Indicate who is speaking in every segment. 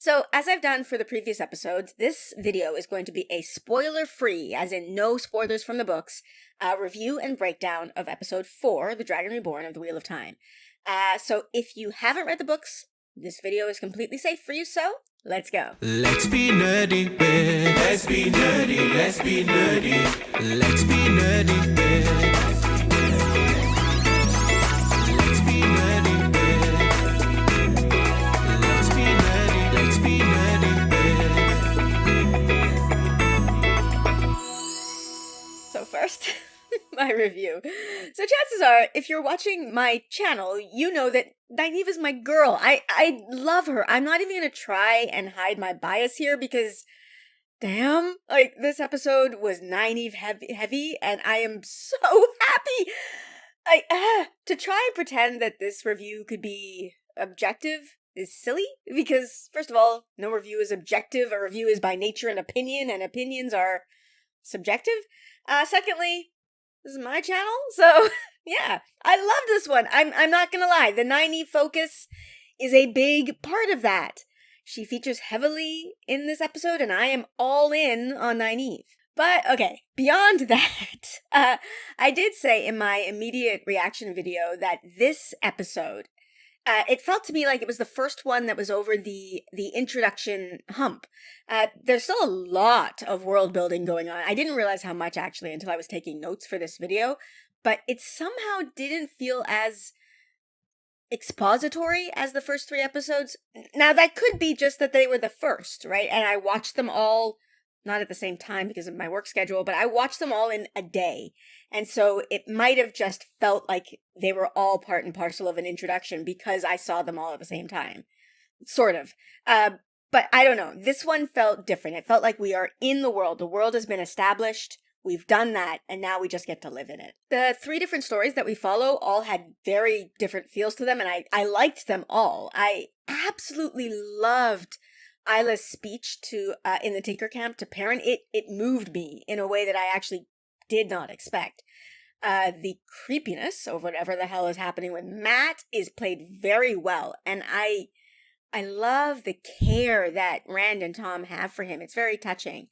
Speaker 1: So, as I've done for the previous episodes, this video is going to be a spoiler-free, as in no spoilers from the books, review and breakdown of episode 4, The Dragon Reborn of the Wheel of Time. So if you haven't read the books, this video is completely safe for you, so let's go.
Speaker 2: Let's be nerdy with. Let's be nerdy, let's be nerdy. Let's be nerdy with. Let's be nerdy with. Let's be nerdy, let's be nerdy with.
Speaker 1: So first, my review. So chances are, if you're watching my channel, you know that Nynaeve is my girl. I love her. I'm not even gonna try and hide my bias here because, damn, like, this episode was Nynaeve heavy, and I am so happy. To try and pretend that this review could be objective is silly, because, first of all, no review is objective. A review is by nature an opinion, and opinions are subjective. Secondly, this is my channel, so yeah, I love this one. I'm not gonna lie, the Nynaeve focus is a big part of that. She features heavily in this episode, and I am all in on Nynaeve. But, okay, beyond that, I did say in my immediate reaction video that this episode, it felt to me like it was the first one that was over the introduction hump. There's still a lot of world building going on. I didn't realize how much, actually, until I was taking notes for this video, but it somehow didn't feel as expository as the first 3 episodes. Now, that could be just that they were the first, right? And I watched them all, not at the same time because of my work schedule, but I watched them all in a day. And so it might have just felt like they were all part and parcel of an introduction because I saw them all at the same time. Sort of. But I don't know. This one felt different. It felt like we are in the world. The world has been established. We've done that, and now we just get to live in it. The 3 different stories that we follow all had very different feels to them, and I liked them all. I absolutely loved Isla's speech to in the Tinker Camp to Perrin. It moved me in a way that I actually did not expect. The creepiness of whatever the hell is happening with Matt is played very well, and I love the care that Rand and Tom have for him. It's very touching.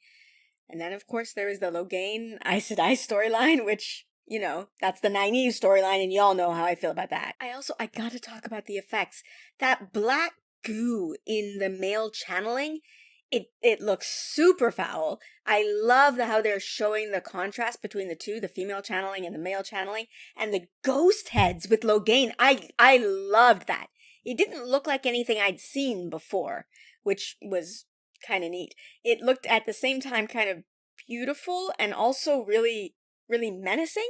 Speaker 1: And then, of course, there is the Logain Aes Sedai storyline, which, you know, that's the Nynaeve storyline, and y'all know how I feel about that. I gotta talk about the effects. That black goo in the male channeling, it looks super foul. I love how they're showing the contrast between the two, the female channeling and the male channeling, and the ghost heads with Logain. I loved that. It didn't look like anything I'd seen before, which was kind of neat. It looked at the same time kind of beautiful and also really, really menacing.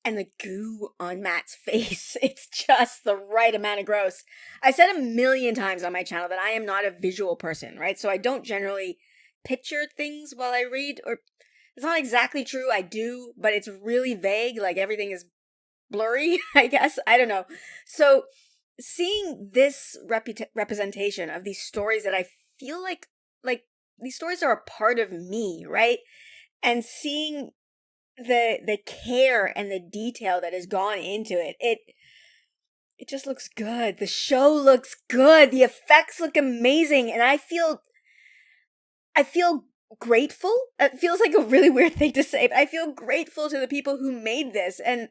Speaker 1: And the goo on Matt's face, it's just the right amount of gross. I've said a million times on my channel that I am not a visual person, right? So I don't generally picture things while I read, or it's not exactly true, I do, but it's really vague, like everything is blurry, I guess. I don't know. So seeing this representation of these stories that I feel like these stories are a part of me, right? And seeing the care and the detail that has gone into it, it just looks good. The show looks good. The effects look amazing, and I feel grateful. It feels like a really weird thing to say, but I feel grateful to the people who made this. And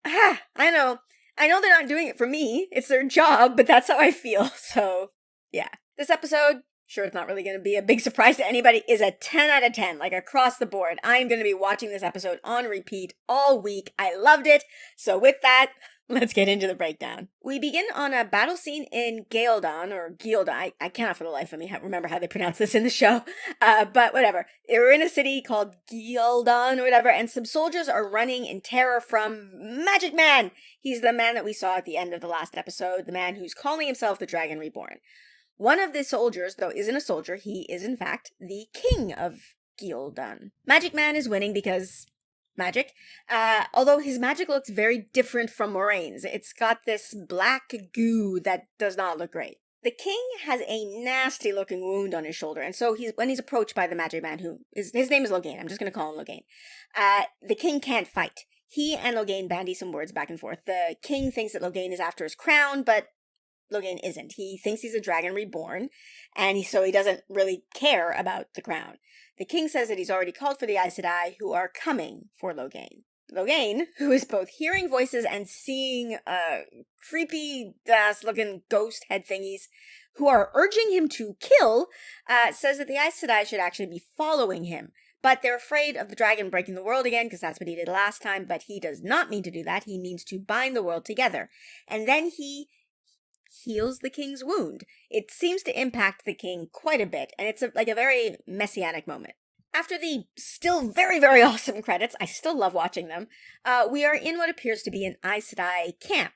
Speaker 1: I know they're not doing it for me. It's their job, but that's how I feel. So yeah, this episode, sure, it's not really going to be a big surprise to anybody, is a 10 out of 10, like across the board. I'm going to be watching this episode on repeat all week. I loved it. So with that, let's get into the breakdown. We begin on a battle scene in Galedon, or Galedon. I cannot for the life of me remember how they pronounce this in the show, but whatever. We're in a city called Galedon or whatever, and some soldiers are running in terror from Magic Man. He's the man that we saw at the end of the last episode, the man who's calling himself the Dragon Reborn. One of the soldiers, though, isn't a soldier. He is, in fact, the king of Galedon. Magic Man is winning because magic. Although his magic looks very different from Moraine's. It's got this black goo that does not look great. The king has a nasty-looking wound on his shoulder, and so when he's approached by the Magic Man, his name is Logain. I'm just going to call him Logain. The king can't fight. He and Logain bandy some words back and forth. The king thinks that Logain is after his crown, but Logain isn't. He thinks he's a Dragon Reborn, and so he doesn't really care about the crown. The king says that he's already called for the Aes Sedai, who are coming for Logain. Logain, who is both hearing voices and seeing creepy looking ghost head thingies who are urging him to kill, says that the Aes Sedai should actually be following him. But they're afraid of the dragon breaking the world again, because that's what he did last time, but he does not mean to do that. He means to bind the world together. And then he heals the king's wound. It seems to impact the king quite a bit, and it's like a very messianic moment. After the still very, very awesome credits, I still love watching them, we are in what appears to be an Aes Sedai camp,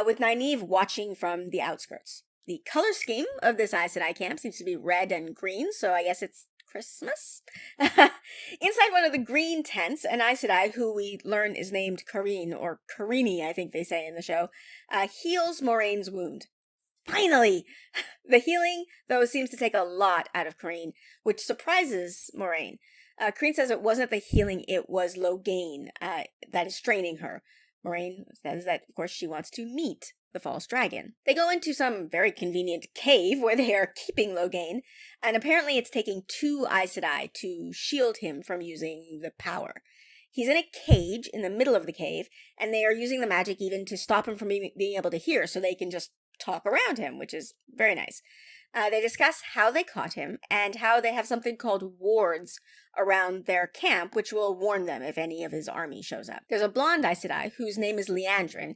Speaker 1: with Nynaeve watching from the outskirts. The color scheme of this Aes Sedai camp seems to be red and green, so I guess it's Christmas? Inside one of the green tents, an Aes Sedai, who we learn is named Karine, or Karini, I think they say in the show, heals Moraine's wound. Finally! The healing, though, seems to take a lot out of Karine, which surprises Moraine. Karine says it wasn't the healing, it was Logain that is straining her. Moraine says that, of course, she wants to meet the false dragon. They go into some very convenient cave where they are keeping Logain, and apparently it's taking 2 Aes Sedai to shield him from using the power. He's in a cage in the middle of the cave, and they are using the magic even to stop him from being able to hear, so they can just talk around him, which is very nice. They discuss how they caught him, and how they have something called wards around their camp, which will warn them if any of his army shows up. There's a blonde Aes Sedai, whose name is Liandron.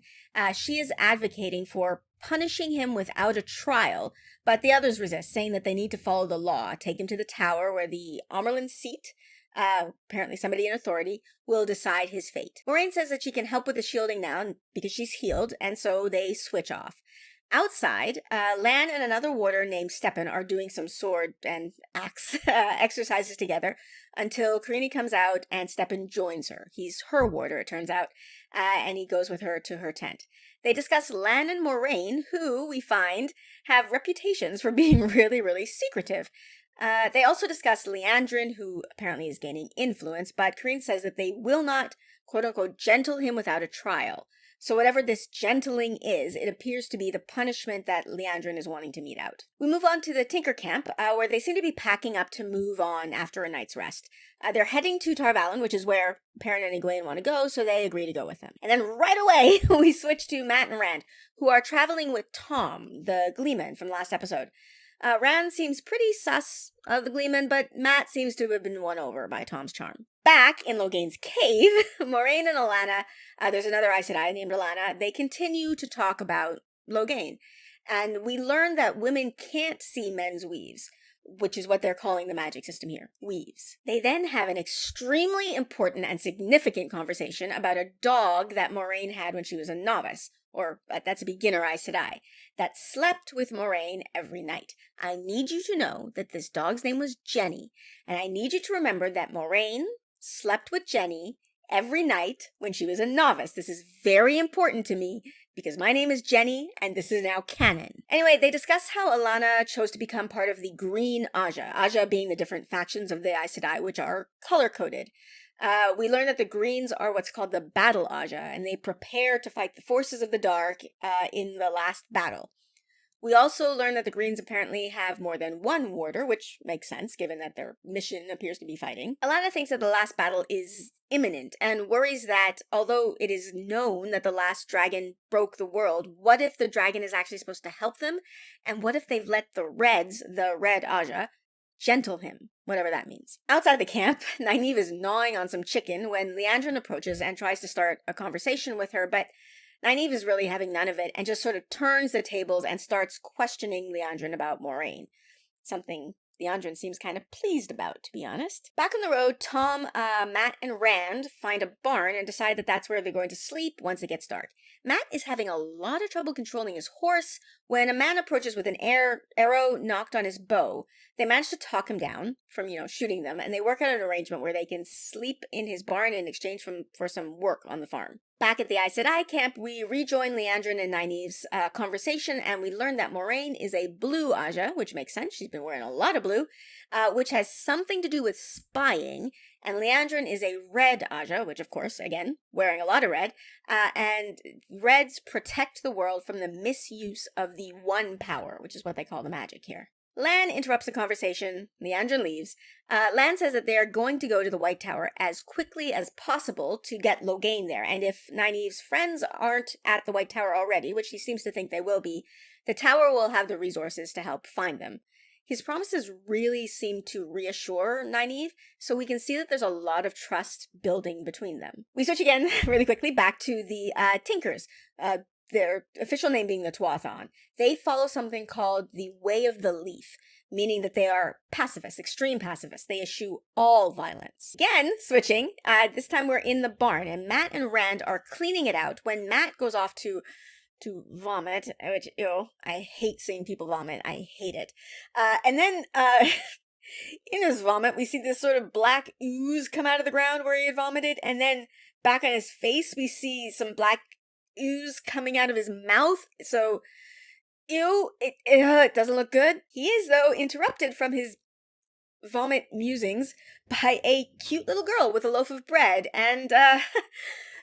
Speaker 1: She is advocating for punishing him without a trial, but the others resist, saying that they need to follow the law, take him to the tower where the Amerlin seat, apparently somebody in authority, will decide his fate. Moraine says that she can help with the shielding now, because she's healed, and so they switch off. Outside, Lan and another warder named Stepan are doing some sword and axe exercises together until Karini comes out and Stepan joins her. He's her warder, it turns out, and he goes with her to her tent. They discuss Lan and Moraine, who, we find, have reputations for being really, really secretive. They also discuss Liandron, who apparently is gaining influence, but Karini says that they will not, quote-unquote, gentle him without a trial. So whatever this gentling is, it appears to be the punishment that Liandron is wanting to mete out. We move on to the Tinker Camp, where they seem to be packing up to move on after a night's rest. They're heading to Tar Valon, which is where Perrin and Egwene want to go, so they agree to go with them. And then right away, we switch to Mat and Rand, who are traveling with Tom, the Gleeman from last episode. Rand seems pretty sus of the Gleeman, but Mat seems to have been won over by Tom's charm. Back in Logain's cave, Moraine and Alana, there's another Aes Sedai named Alana, they continue to talk about Logain. And we learn that women can't see men's weaves, which is what they're calling the magic system here, weaves. They then have an extremely important and significant conversation about a dog that Moraine had when she was a novice, or that's a beginner Aes Sedai, that slept with Moraine every night. I need you to know that this dog's name was Jenny, and I need you to remember that Moraine slept with Jenny every night when she was a novice. This is very important to me because my name is Jenny and this is now canon. Anyway, they discuss how Alana chose to become part of the Green Aja, Aja being the different factions of the Aes Sedai, which are color-coded. We learn that the Greens are what's called the Battle Aja, and they prepare to fight the forces of the Dark in the last battle. We also learn that the Greens apparently have more than one warder, which makes sense given that their mission appears to be fighting. Alana thinks that the last battle is imminent and worries that although it is known that the last dragon broke the world, what if the dragon is actually supposed to help them? And what if they've let the Reds, the Red Aja, gentle him, whatever that means. Outside the camp, Nynaeve is gnawing on some chicken when Liandron approaches and tries to start a conversation with her, but Nynaeve is really having none of it and just sort of turns the tables and starts questioning Liandron about Moraine. Something Liandron seems kind of pleased about, to be honest. Back on the road, Tom, Mat, and Rand find a barn and decide that that's where they're going to sleep once it gets dark. Mat is having a lot of trouble controlling his horse when a man approaches with an arrow knocked on his bow. They manage to talk him down from, shooting them, and they work out an arrangement where they can sleep in his barn in exchange for some work on the farm. Back at the Aes Sedai camp, we rejoin Liandron and Nynaeve's conversation, and we learn that Moraine is a blue Aja, which makes sense. She's been wearing a lot of blue, which has something to do with spying, And Liandron is a red Aja, which of course, again, wearing a lot of red, and reds protect the world from the misuse of the one power, which is what they call the magic here. Lan interrupts the conversation. Liandron leaves. Lan says that they are going to go to the White Tower as quickly as possible to get Logain there, and if Nynaeve's friends aren't at the White Tower already, which he seems to think they will be, the tower will have the resources to help find them. His promises really seem to reassure Nynaeve, so we can see that there's a lot of trust building between them. We switch again, really quickly, back to the Tinkers. Their official name being the Tuathon. They follow something called the Way of the Leaf, meaning that they are pacifists, extreme pacifists. They eschew all violence. Again, switching, this time we're in the barn, and Matt and Rand are cleaning it out when Matt goes off to vomit, which, I hate seeing people vomit. I hate it. And then, in his vomit, we see this sort of black ooze come out of the ground where he had vomited, and then back on his face, we see some black ooze coming out of his mouth. So, it doesn't look good. He is, though, interrupted from his vomit musings by a cute little girl with a loaf of bread, and,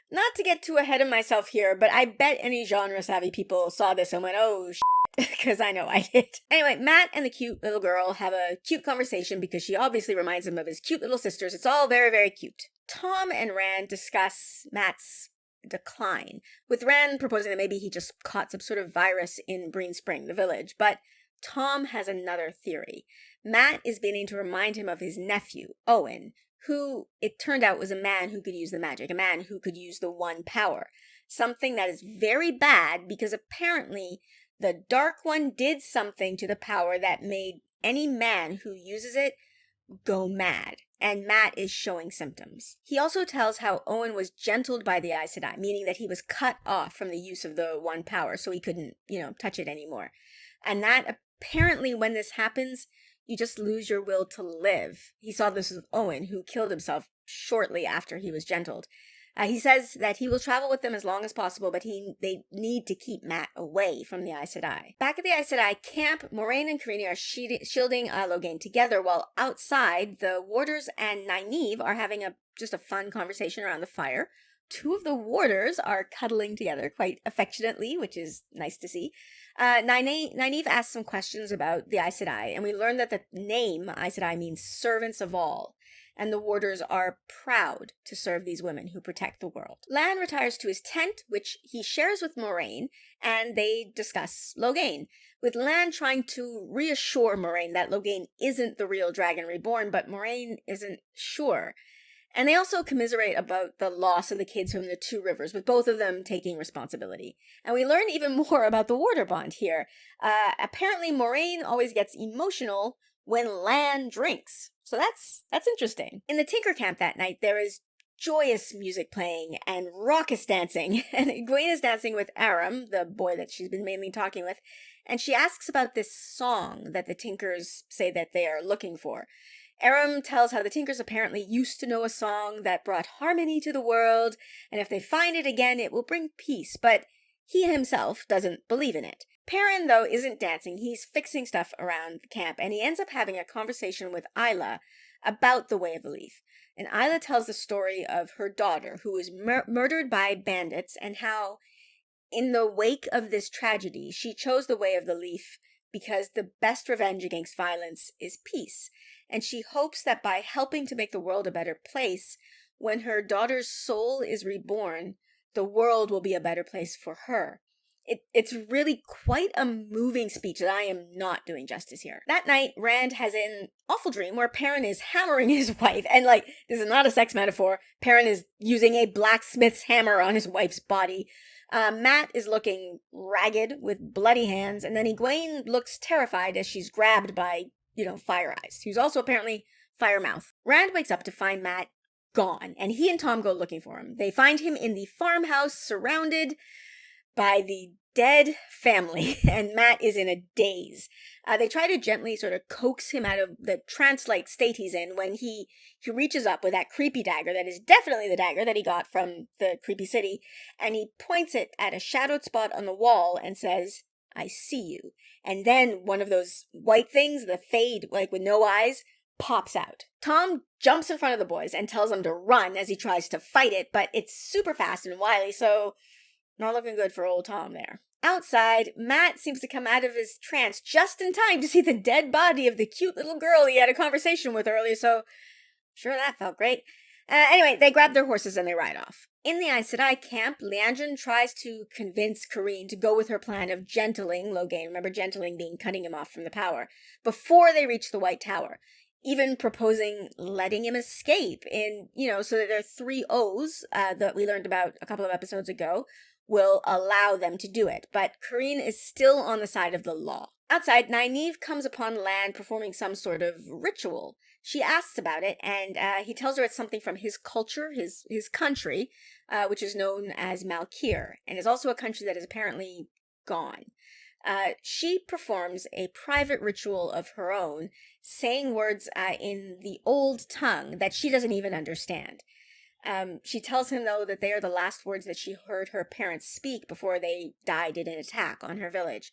Speaker 1: not to get too ahead of myself here, but I bet any genre-savvy people saw this and went, oh, shit, because I know I did. Anyway, Matt and the cute little girl have a cute conversation because she obviously reminds him of his cute little sisters. It's all very, very cute. Tom and Rand discuss Matt's decline, with Rand proposing that maybe he just caught some sort of virus in Breen Spring, the village, but Tom has another theory. Matt is beginning to remind him of his nephew, Owen, who it turned out was a man who could use the magic, a man who could use the one power. Something that is very bad because apparently the Dark One did something to the power that made any man who uses it go mad, and Matt is showing symptoms. He also tells how Owen was gentled by the Aes Sedai, meaning that he was cut off from the use of the one power, so he couldn't, touch it anymore. And that apparently when this happens, you just lose your will to live. He saw this with Owen, who killed himself shortly after he was gentled. He says that he will travel with them as long as possible, but they need to keep Matt away from the Aes Sedai. Back at the Aes Sedai camp, Moraine and Carini are shielding Logain together, while outside, the warders and Nynaeve are having just a fun conversation around the fire. Two of the warders are cuddling together quite affectionately, which is nice to see. Nynaeve asks some questions about the Aes Sedai, and we learn that the name Aes Sedai means servants of all, and the warders are proud to serve these women who protect the world. Lan retires to his tent, which he shares with Moraine, and they discuss Logain, with Lan trying to reassure Moraine that Logain isn't the real Dragon Reborn, but Moraine isn't sure. And they also commiserate about the loss of the kids from the Two Rivers, with both of them taking responsibility. And we learn even more about the warder bond here. Apparently Moraine always gets emotional when Lan drinks. So that's interesting. In the Tinker camp that night, there is joyous music playing and raucous dancing. And Egwene is dancing with Aram, the boy that she's been mainly talking with. And she asks about this song that the Tinkers say that they are looking for. Aram tells how the Tinkers apparently used to know a song that brought harmony to the world, and if they find it again, it will bring peace, but he himself doesn't believe in it. Perrin, though, isn't dancing. He's fixing stuff around the camp, and he ends up having a conversation with Isla about the Way of the Leaf. And Isla tells the story of her daughter, who was murdered by bandits, and how, in the wake of this tragedy, she chose the Way of the Leaf because the best revenge against violence is peace. And she hopes that by helping to make the world a better place, when her daughter's soul is reborn, the world will be a better place for her. It's really quite a moving speech that I am not doing justice here. That night, Rand has an awful dream where Perrin is hammering his wife. And this is not a sex metaphor. Perrin is using a blacksmith's hammer on his wife's body. Matt is looking ragged with bloody hands. And then Egwene looks terrified as she's grabbed by, Fire Eyes, who's also apparently Fire Mouth. Rand wakes up to find Matt gone, and he and Tom go looking for him. They find him in the farmhouse, surrounded by the dead family, and Matt is in a daze. They try to gently sort of coax him out of the trance-like state he's in when he reaches up with that creepy dagger that is definitely the dagger that he got from the creepy city, and he points it at a shadowed spot on the wall and says, "I see you." And then one of those white things, the fade, with no eyes, pops out. Tom jumps in front of the boys and tells them to run as he tries to fight it, but it's super fast and wily, so not looking good for old Tom there. Outside, Matt seems to come out of his trance just in time to see the dead body of the cute little girl he had a conversation with earlier, so sure that felt great. Anyway, they grab their horses and they ride off. In the Aes Sedai camp, Liandron tries to convince Kareen to go with her plan of gentling Logain, remember gentling being cutting him off from the power, before they reach the White Tower, even proposing letting him escape in, so that their 3 O's that we learned about a couple of episodes ago will allow them to do it, but Kareen is still on the side of the law. Outside, Nynaeve comes upon Lan performing some sort of ritual. She asks about it, and he tells her it's something from his culture, his country, which is known as Malkir, and is also a country that is apparently gone. She performs a private ritual of her own, saying words in the old tongue that she doesn't even understand. She tells him, though, that they are the last words that she heard her parents speak before they died in an attack on her village.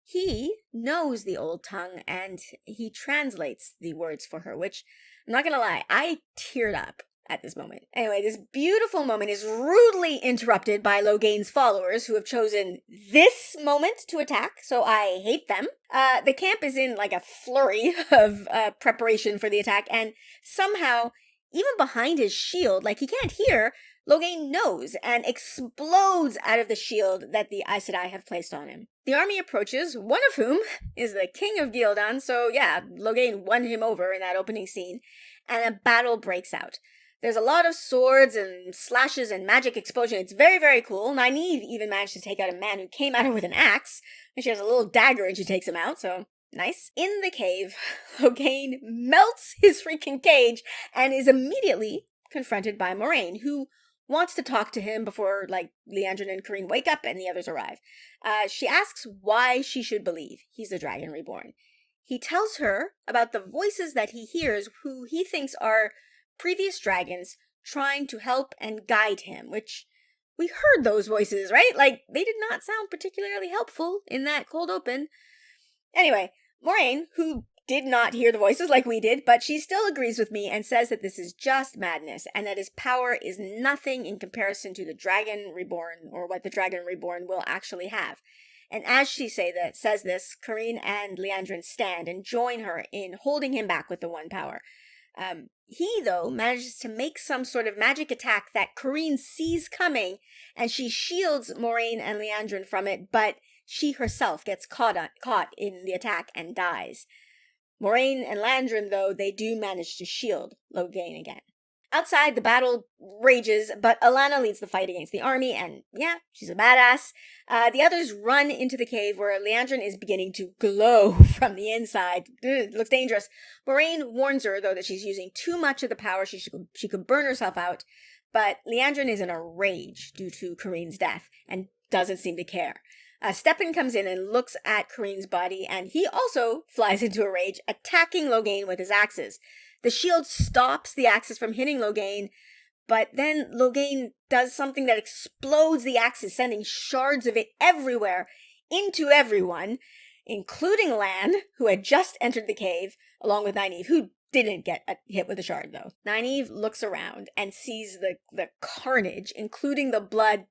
Speaker 1: He knows the old tongue, and he translates the words for her, which, I'm not gonna lie, I teared up at this moment. Anyway, this beautiful moment is rudely interrupted by Logain's followers, who have chosen this moment to attack, so I hate them. The camp is in, like, a flurry of preparation for the attack, and somehow, even behind his shield, like he can't hear, Logain knows and explodes out of the shield that the Aes Sedai have placed on him. The army approaches, one of whom is the king of Galedon, so yeah, Logain won him over in that opening scene, and a battle breaks out. There's a lot of swords and slashes and magic explosion. It's very, very cool. Nynaeve even managed to take out a man who came at her with an axe, and she has a little dagger and she takes him out, so nice. In the cave, Logain melts his freaking cage and is immediately confronted by Moiraine, who wants to talk to him before, Liandron and Kareen wake up and the others arrive. She asks why she should believe he's the Dragon Reborn. He tells her about the voices that he hears, who he thinks are previous dragons trying to help and guide him, which we heard those voices, right? They did not sound particularly helpful in that cold open. Anyway, Moiraine, who did not hear the voices like we did, but she still agrees with me and says that this is just madness and that his power is nothing in comparison to the Dragon Reborn, or what the Dragon Reborn will actually have. And as she says this, Kareen and Liandron stand and join her in holding him back with the one power. He, though, manages to make some sort of magic attack that Kareen sees coming, and she shields Moiraine and Liandron from it, but she herself gets caught in the attack and dies. Moiraine and Liandron, though, they do manage to shield Logain again. Outside, the battle rages, but Alanna leads the fight against the army, and yeah, she's a badass. The others run into the cave where Liandron is beginning to glow from the inside. Ugh, looks dangerous. Moiraine warns her, though, that she's using too much of the power. She could burn herself out, but Liandron is in a rage due to Kareen's death and doesn't seem to care. Stepan comes in and looks at Kareen's body, and he also flies into a rage, attacking Logain with his axes. The shield stops the axes from hitting Logain, but then Logain does something that explodes the axes, sending shards of it everywhere, into everyone, including Lan, who had just entered the cave, along with Nynaeve, who didn't get hit with a shard, though. Nynaeve looks around and sees the carnage, including the blood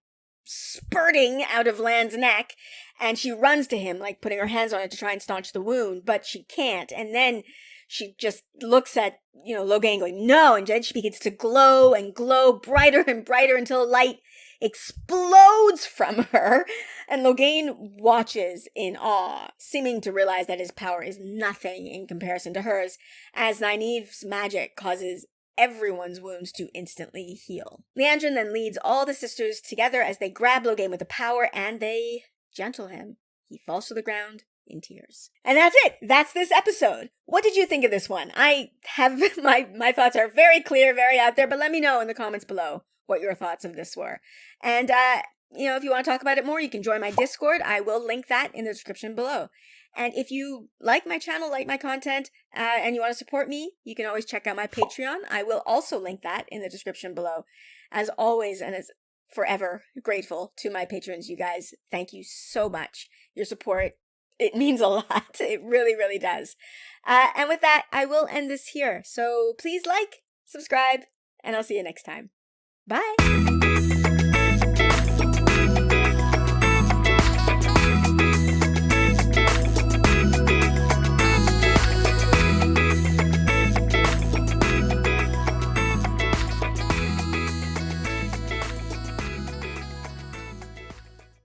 Speaker 1: spurting out of Lan's neck, and she runs to him, putting her hands on it to try and staunch the wound, but she can't. And then she just looks at, Logain going, no, and then she begins to glow and glow brighter and brighter until light explodes from her, and Logain watches in awe, seeming to realize that his power is nothing in comparison to hers, as Nynaeve's magic causes everyone's wounds to instantly heal. Liandron then leads all the sisters together as they grab Logain with the power, and they gentle him. He falls to the ground in tears. And that's it. That's this episode. What did you think of this one? I have my thoughts are very clear, very out there, but let me know in the comments below what your thoughts of this were. And if you want to talk about it more, you can join my Discord. I will link that in the description below. And if you like my channel, like my content, and you want to support me, you can always check out my Patreon. I will also link that in the description below. As always, and as forever grateful to my patrons, you guys. Thank you so much. Your support It means a lot. It really, really does. And with that, I will end this here. So please like, subscribe, and I'll see you next time. Bye.